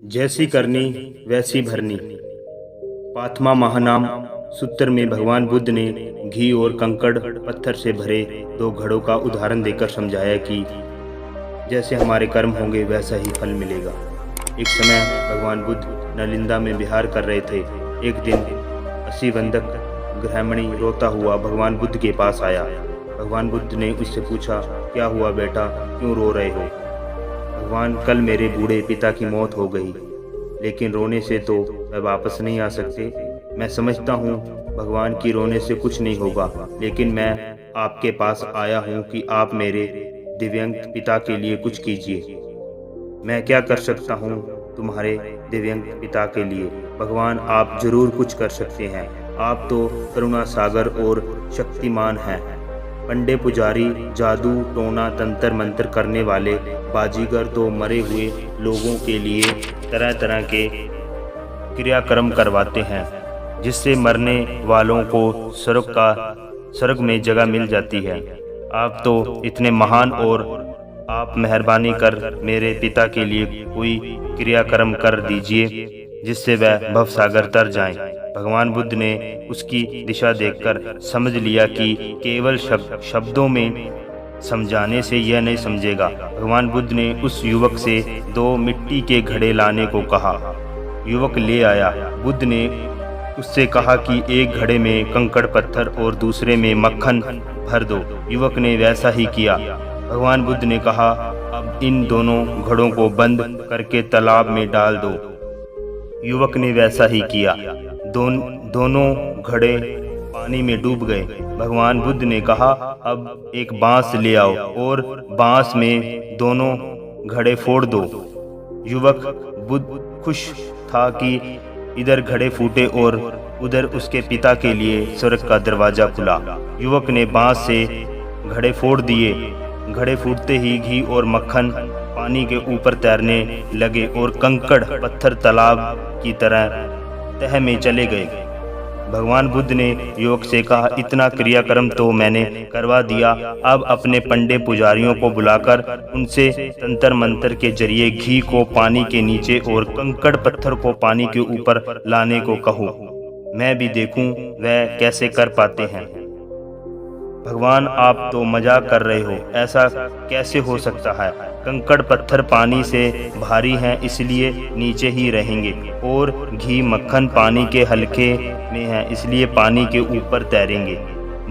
जैसी करनी वैसी भरनी। पाथमा महानाम सूत्र में भगवान बुद्ध ने घी और कंकड़ पत्थर से भरे दो घड़ों का उदाहरण देकर समझाया कि जैसे हमारे कर्म होंगे वैसा ही फल मिलेगा। एक समय भगवान बुद्ध नालंदा में विहार कर रहे थे। एक दिन असीवंदक ग्राह्मणी रोता हुआ भगवान बुद्ध के पास आया। भगवान बुद्ध ने उससे पूछा, क्या हुआ बेटा, क्यों रो रहे हो? भगवान, कल मेरे बूढ़े पिता की मौत हो गई, लेकिन रोने से तो वह वापस नहीं आ सकते। मैं समझता हूँ भगवान की रोने से कुछ नहीं होगा, लेकिन मैं आपके पास आया हूँ कि आप मेरे दिव्यांग पिता के लिए कुछ कीजिए। मैं क्या कर सकता हूँ तुम्हारे दिव्यांग पिता के लिए? भगवान, आप जरूर कुछ कर सकते हैं। आप तो करुणा सागर और शक्तिमान हैं। पंडे पुजारी, जादू टोना तंत्र मंत्र करने वाले बाजीगर तो मरे हुए लोगों के लिए तरह तरह के क्रियाक्रम करवाते हैं, जिससे मरने वालों को स्वर्ग में जगह मिल जाती है। आप तो इतने महान, और आप मेहरबानी कर मेरे पिता के लिए कोई क्रियाक्रम कर दीजिए जिससे वह भवसागर तर जाएं। भगवान बुद्ध ने उसकी दिशा देखकर समझ लिया कि केवल शब्दों में समझाने से यह नहीं समझेगा। भगवान बुद्ध ने उस युवक से 2 मिट्टी के घड़े लाने को कहा। युवक ले आया। बुद्ध ने उससे कहा कि एक घड़े में कंकड़ पत्थर और दूसरे में मक्खन भर दो। युवक ने वैसा ही किया। भगवान बुद्ध ने कहा, अब इन दोनों घड़ों को बंद करके तालाब में डाल दो। युवक ने वैसा ही किया। दोनों घड़े पानी में डूब गए। भगवान बुद्ध ने कहा, अब एक बांस ले आओ और बांस में दोनों घड़े फोड़ दो। युवक बुद्ध खुश था कि इधर घड़े फूटे और उधर उसके पिता के लिए स्वर्ग का दरवाजा खुला। युवक ने बांस से घड़े फोड़ दिए। घड़े फूटते ही घी और मक्खन पानी के ऊपर तैरने लगे और कंकड़ पत्थर तालाब की तरह तह में चले गए। भगवान बुद्ध ने युवक से कहा, इतना क्रियाक्रम तो मैंने करवा दिया, अब अपने पंडे पुजारियों को बुलाकर उनसे तंत्र मंत्र के जरिए घी को पानी के नीचे और कंकड़ पत्थर को पानी के ऊपर लाने को कहो। मैं भी देखूं वह कैसे कर पाते हैं। भगवान, आप तो मजाक कर रहे हो, ऐसा कैसे हो सकता है? कंकड़ पत्थर पानी से भारी हैं, इसलिए नीचे ही रहेंगे, और घी मक्खन पानी के हल्के में है, इसलिए पानी के ऊपर तैरेंगे,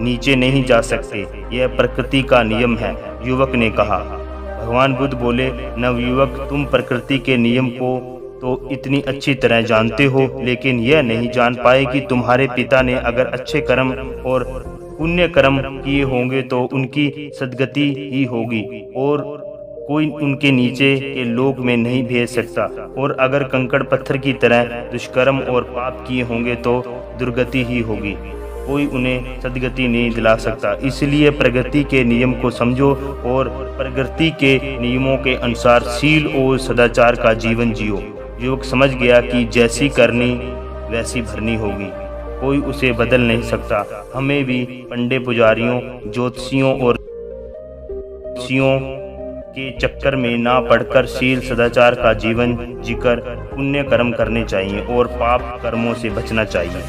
नीचे नहीं जा सकते। यह प्रकृति का नियम है, युवक ने कहा। भगवान बुद्ध बोले, नवयुवक, तुम प्रकृति के नियम को तो इतनी अच्छी तरह जानते हो, लेकिन यह नहीं जान पाए कि तुम्हारे पिता ने अगर अच्छे कर्म और पुण्य कर्म किए होंगे तो उनकी सद्गति ही होगी, और कोई उनके नीचे के लोक में नहीं भेज सकता। और अगर कंकड़ पत्थर की तरह दुष्कर्म और पाप किए होंगे तो दुर्गति ही होगी, कोई उन्हें सद्गति नहीं दिला सकता। इसलिए प्रगति के नियम को समझो और प्रकृति के नियमों के अनुसार शील और सदाचार का जीवन जियो। युवक समझ गया कि जैसी करनी वैसी भरनी होगी, कोई उसे बदल नहीं सकता। हमें भी पंडे पुजारियों, ज्योतिषियों और ऋषियों के चक्कर में ना पड़कर शील सदाचार का जीवन जीकर पुण्य कर्म करने चाहिए और पाप कर्मों से बचना चाहिए।